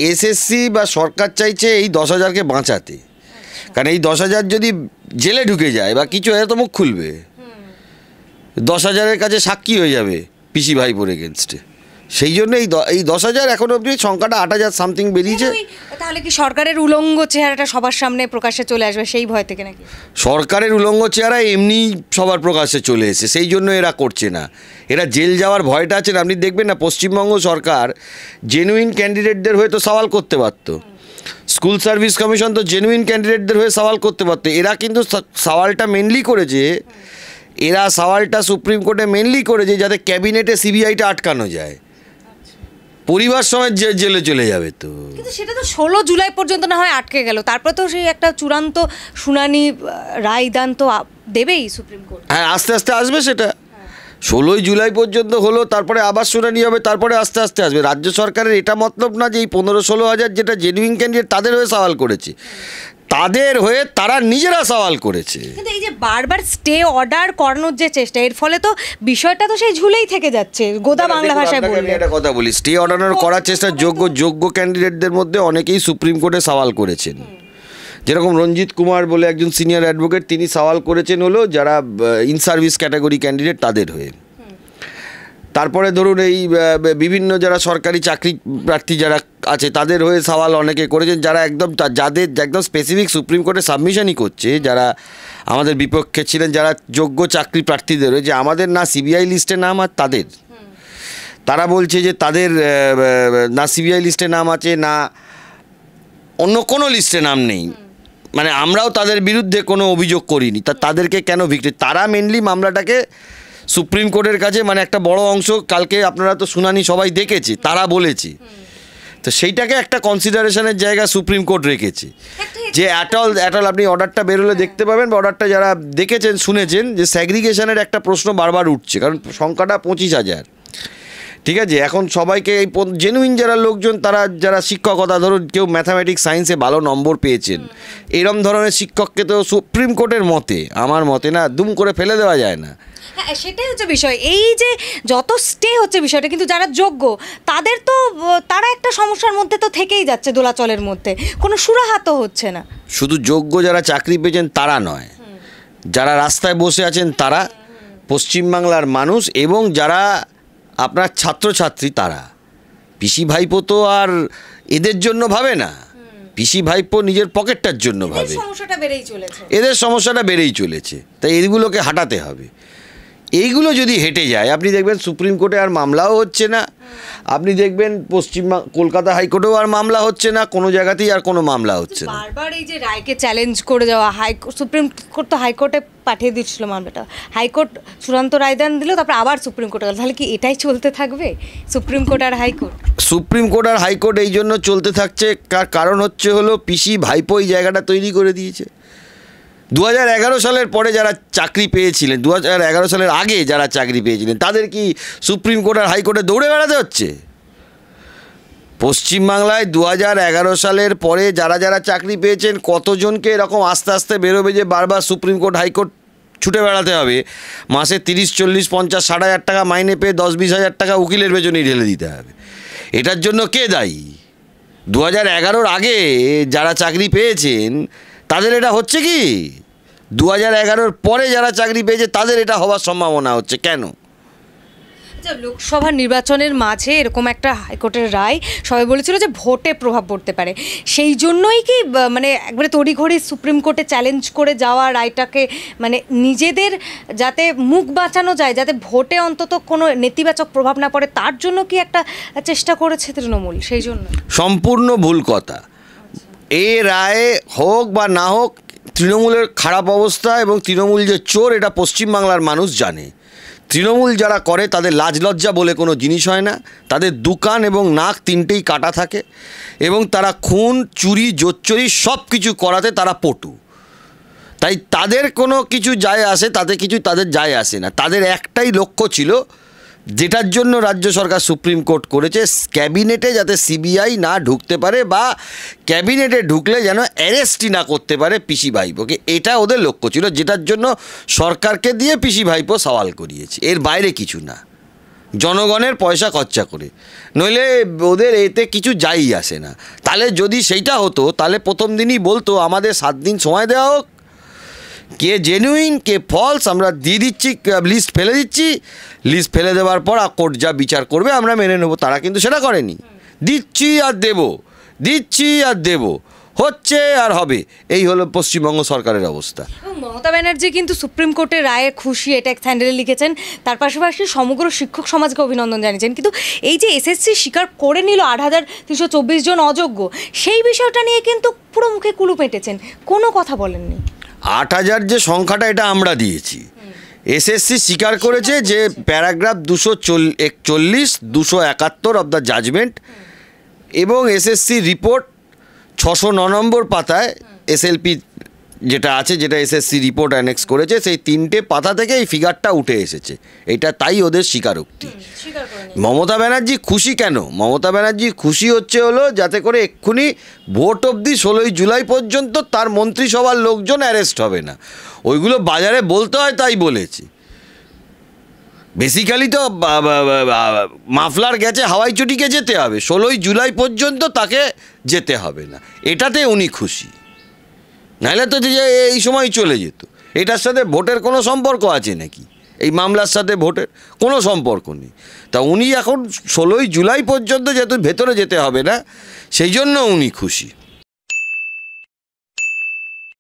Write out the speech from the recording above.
SSC বা সরকার চাইছে এই 10,000কে বাঁচাতে, কারণ এই 10,000 যদি জেলে ঢুকে যায় বা কিছু হয় তো মুখ খুলবে, 10,000-এর কাছে সাক্ষী হয়ে যাবে পিসি ভাইপোর এগেনস্টে। সেই জন্য এই 10,000 এখন অবধি সংখ্যাটা 8,000 সামথিং বেরিয়েছে। তাহলে কি সরকারের উলঙ্গ চেহারাটা সবার সামনে প্রকাশ্যে চলে আসবে সেই ভয় থেকে নাকি? সরকারের উলঙ্গ চেহারা এমনি সবার প্রকাশ্যে চলে এসে, সেই জন্য এরা করছে না। এরা জেল যাওয়ার ভয়টা আছে না। আপনি দেখবেন না, পশ্চিমবঙ্গ সরকার জেনুইন ক্যান্ডিডেটদের হয়ে তো সওয়াল করতে পারত, স্কুল সার্ভিস কমিশন তো জেনুইন ক্যান্ডিডেটদের হয়ে সওয়াল করতে পারতো। এরা কিন্তু সওয়ালটা মেনলি করেছে, এরা সওয়ালটা সুপ্রিম কোর্টে মেনলি করেছে যাতে ক্যাবিনেটে সিবিআইটা আটকানো যায়, পরিবার সমেত জেলে চলে যাবে। তো কিন্তু সেটা তো 16 জুলাই পর্যন্ত না হয় আটকে গেল, তারপর তো সেই একটা চূড়ান্ত শুনানি রায়দান তো দেবেই সুপ্রিম কোর্ট। হ্যাঁ, আস্তে আস্তে আসবে সেটা। 16 জুলাই পর্যন্ত হলো, তারপরে আবার শুনানি হবে, তারপরে আস্তে আস্তে আসবে। রাজ্য সরকারের এটা মতলব না যে এই 15-16 হাজার যেটা জেনুইন ক্যান্ডিডেট তাদের হয়ে সওয়াল করেছে, তাদের হয়ে তারা নিজেরা সওয়াল করেছে। কিন্তু এই যে বারবার স্টে অর্ডার করানোর যে চেষ্টা, এর ফলে তো বিষয়টা তো সেই ঝুলেই থেকে যাচ্ছে। গোদা বাংলা ভাষায় বললে আমি একটা কথা বলি, স্টে অর্ডার করার চেষ্টা যোগ্য ক্যান্ডিডেটদের মধ্যে অনেকেই সুপ্রিম কোর্টে সওয়াল করেছেন। যেরকম রঞ্জিত কুমার বলে একজন সিনিয়র অ্যাডভোকেট, তিনি সওয়াল করেছেন হলো যারা ইন সার্ভিস ক্যাটাগরি ক্যান্ডিডেট তাদের হয়ে। তারপরে ধরুন এই বিভিন্ন যারা সরকারি চাকরি প্রার্থী যারা আছে তাদের হয়ে সওয়াল অনেকে করেছেন, যারা যাদের একদম স্পেসিফিক সুপ্রিম কোর্টে সাবমিশনই করছে, যারা আমাদের বিপক্ষে ছিলেন, যারা যোগ্য চাকরি প্রার্থীদের হয়ে, যে আমাদের না সিবিআই লিস্টে নাম আর তাদের, তারা বলছে যে তাদের না সিবিআই লিস্টে নাম আছে না অন্য কোনো লিস্টে নাম নেই, মানে আমরাও তাদের বিরুদ্ধে কোনো অভিযোগ করিনি, তাদেরকে কেন ভিক্টিম? তারা মেনলি মামলাটাকে সুপ্রিম কোর্টের কাছে, মানে একটা বড় অংশ, কালকে আপনারা তো শুনানি সবাই দেখেছে, তারা বলেছে, তো সেইটাকে একটা কনসিডারেশনের জায়গা সুপ্রিম কোর্ট রেখেছে। যে অ্যাটল আপনি অর্ডারটা বেরোলে দেখতে পাবেন, বা অর্ডারটা যারা দেখেছেন শুনেছেন, যে স্যাগ্রিগেশনের একটা প্রশ্ন বারবার উঠছে, কারণ সংখ্যাটা 25,000, ঠিক আছে? এখন সবাইকে এই জেনুইন যারা লোকজন, তারা যারা শিক্ষকতা, ধরুন কেউ ম্যাথামেটিক্স সায়েন্সে ভালো নম্বর পেয়েছেন, এরম ধরনের শিক্ষককে তো সুপ্রিম কোর্টের মতে, আমার মতে না, দুম করে ফেলে দেওয়া যায় না। হ্যাঁ, সেটাই হচ্ছে বিষয়। এই যে যত স্টে হচ্ছে বিষয়টা, কিন্তু যারা যোগ্য তাদের তো, তারা একটা সমস্যার মধ্যে তো থেকেই যাচ্ছে, দোলাচলের মধ্যে, কোনো সুরাহা তো হচ্ছে না। শুধু যোগ্য যারা চাকরি পেয়েছেন তারা নয়, যারা রাস্তায় বসে আছেন তারা, পশ্চিমবাংলার মানুষ, এবং যারা আপনার ছাত্রছাত্রী, তারা। পিসি ভাইপো তো আর এদের জন্য ভাবে না, পিসি ভাইপো নিজের পকেটটার জন্য ভাবে। এদের সমস্যাটা বেড়েই চলেছে, তাই এইগুলোকে হাঁটাতে হবে। এইগুলো যদি হেঁটে যায়, আপনি দেখবেন সুপ্রিম কোর্টে আর মামলাও হচ্ছে না, আপনি দেখবেন কলকাতা হাইকোর্টেও আর মামলা হচ্ছে না, কোনো জায়গাতেই আর কোনো মামলা হচ্ছে না। বারবার এই যে রায়কে চ্যালেঞ্জ করে যাওয়া, সুপ্রিম কোর্ট তো হাইকোর্টে পাঠিয়ে দিচ্ছিল মামলাটা, হাইকোর্ট চূড়ান্ত রায়দান দিল, তারপর আবার সুপ্রিম কোর্টে গেল। তাহলে কি এটাই চলতে থাকবে, সুপ্রিম কোর্ট আর হাইকোর্ট? সুপ্রিম কোর্ট আর হাইকোর্ট এই জন্য চলতে থাকছে, কারণ হচ্ছে হলো পিসি ভাইপো এই জায়গাটা তৈরি করে দিয়েছে। 2011 সালের পরে যারা চাকরি পেয়েছিলেন, 2011 সালের আগে যারা চাকরি পেয়েছিলেন, তাদের কি সুপ্রিম কোর্ট আর হাইকোর্টে দৌড়ে বেড়াতে হচ্ছে? পশ্চিমবাংলায় 2011 সালের পরে যারা যারা চাকরি পেয়েছেন, কতজনকে এরকম আস্তে আস্তে বেরোবে যে বারবার সুপ্রিম কোর্ট হাইকোর্ট ছুটে বেড়াতে হবে, মাসে 30, 40, 50, 60,000 টাকা মাইনে পেয়ে 10-20 হাজার টাকা উকিলের পেছনেই ঢেলে দিতে হবে। এটার জন্য কে দায়ী? 2011-র আগে যারা চাকরি পেয়েছেন তাদের এটা হচ্ছে কি? 2011-র পরে যারা চাকরি পেয়েছে তাদের এটা হওয়ার সম্ভাবনা হচ্ছে কেন? লোকসভা নির্বাচনের মাঝে এরকম একটা হাইকোর্টের রায়, সবাই বলেছিল যে ভোটে প্রভাব পড়তে পারে, সেই জন্যই কি মানে একবারে তড়িঘড়ি সুপ্রিম কোর্টে চ্যালেঞ্জ করে যাওয়া রায়টাকে, মানে নিজেদের যাতে মুখ বাঁচানো যায়, যাতে ভোটে অন্তত কোনো নেতিবাচক প্রভাব না পড়ে, তার জন্য কি একটা চেষ্টা করেছে তৃণমূল? সেই জন্য সম্পূর্ণ ভুল কথা। এই রায় হোক বা না হোক, তৃণমূলের খারাপ অবস্থা এবং তৃণমূল যে চোর, এটা পশ্চিমবাংলার মানুষ জানে। তৃণমূল যারা করে তাদের লাজ লজ্জা বলে কোনো জিনিস হয় না, তাদের দুকান এবং নাক তিনটেই কাটা থাকে, এবং তারা খুন, চুরি, জোচ্চুরি সব কিছু করাতে তারা পটু। তাই তাদের কোনো কিছু যায় আসে, তাতে কিছু তাদের যায় আসে না। তাদের একটাই লক্ষ্য ছিল, যেটার জন্য রাজ্য সরকার সুপ্রিম কোর্ট করেছে, ক্যাবিনেটে যাতে সিবিআই না ঢুকতে পারে, বা ক্যাবিনেটে ঢুকলে যেন অ্যারেস্টই না করতে পারে পিসি ভাইপোকে। এটা ওদের লক্ষ্য ছিল, যেটার জন্য সরকারকে দিয়ে পিসি ভাইপো সওয়াল করিয়েছে, এর বাইরে কিছু না। জনগণের পয়সা খরচা করে, নইলে ওদের এতে কিছু যাই আসে না। তাহলে যদি সেইটা হতো তাহলে প্রথম দিনই বলতো আমাদের 7 দিন সময় দেওয়া হোক, কে জেনুইন কে ফলস আমরা দিয়ে দিচ্ছি, লিস্ট ফেলে দিচ্ছি, লিস্ট ফেলে দেওয়ার পর কোর্ট যা বিচার করবে আমরা মেনে নেবো। তারা কিন্তু সেটা করেনি, দিচ্ছি আর দেবো, দিচ্ছি আর দেবো, হচ্ছে আর হবে। এই হলো পশ্চিমবঙ্গ সরকারের অবস্থা। এবং মমতা ব্যানার্জি কিন্তু সুপ্রিম কোর্টের রায়ে খুশি, এটা এক স্যান্ডেলে লিখেছেন। তার পাশাপাশি সমগ্র শিক্ষক সমাজকে অভিনন্দন জানিয়েছেন। কিন্তু এই যে এসএসসি স্বীকার করে নিল 8,324 জন অযোগ্য, সেই বিষয়টা নিয়ে কিন্তু পুরো মুখে কুলু পেটেছেন, কোনো কথা বলেননি। 8,000 যে সংখ্যাটা এটা আমরা দিয়েছি, এসএসসি স্বীকার করেছে যে প্যারাগ্রাফ 241, 271 অফ দ্য জাজমেন্ট এবং এসএসসি রিপোর্ট 609 নম্বর পাতায় এসএলপি যেটা আছে, যেটা এসএসসি রিপোর্ট অ্যানেক্স করেছে, সেই 3টে পাতা থেকে এই ফিগারটা উঠে এসেছে। এটা তাই ওদের স্বীকারোক্তি। মমতা ব্যানার্জি খুশি কেন? মমতা ব্যানার্জি খুশি হলো যাতে করে এক্ষুনি ভোট অবধি 16ই জুলাই পর্যন্ত তার মন্ত্রিসভার লোকজন অ্যারেস্ট হবে না। ওইগুলো বাজারে বলতে হয় তাই বলেছি। বেসিক্যালি তো মাফলার গেছে, হাওয়াই চটিকে যেতে হবে, 16ই জুলাই পর্যন্ত তাকে যেতে হবে না, এটাতে উনি খুশি। নাহলে তো যে এই সময় চলে যেত। এটার সাথে ভোটের কোনো সম্পর্ক আছে নাকি? এই মামলার সাথে ভোটের কোনো সম্পর্ক নেই। তা উনি এখন 16ই জুলাই পর্যন্ত যেহেতু ভেতরে যেতে হবে না, সেই জন্য উনি খুশি।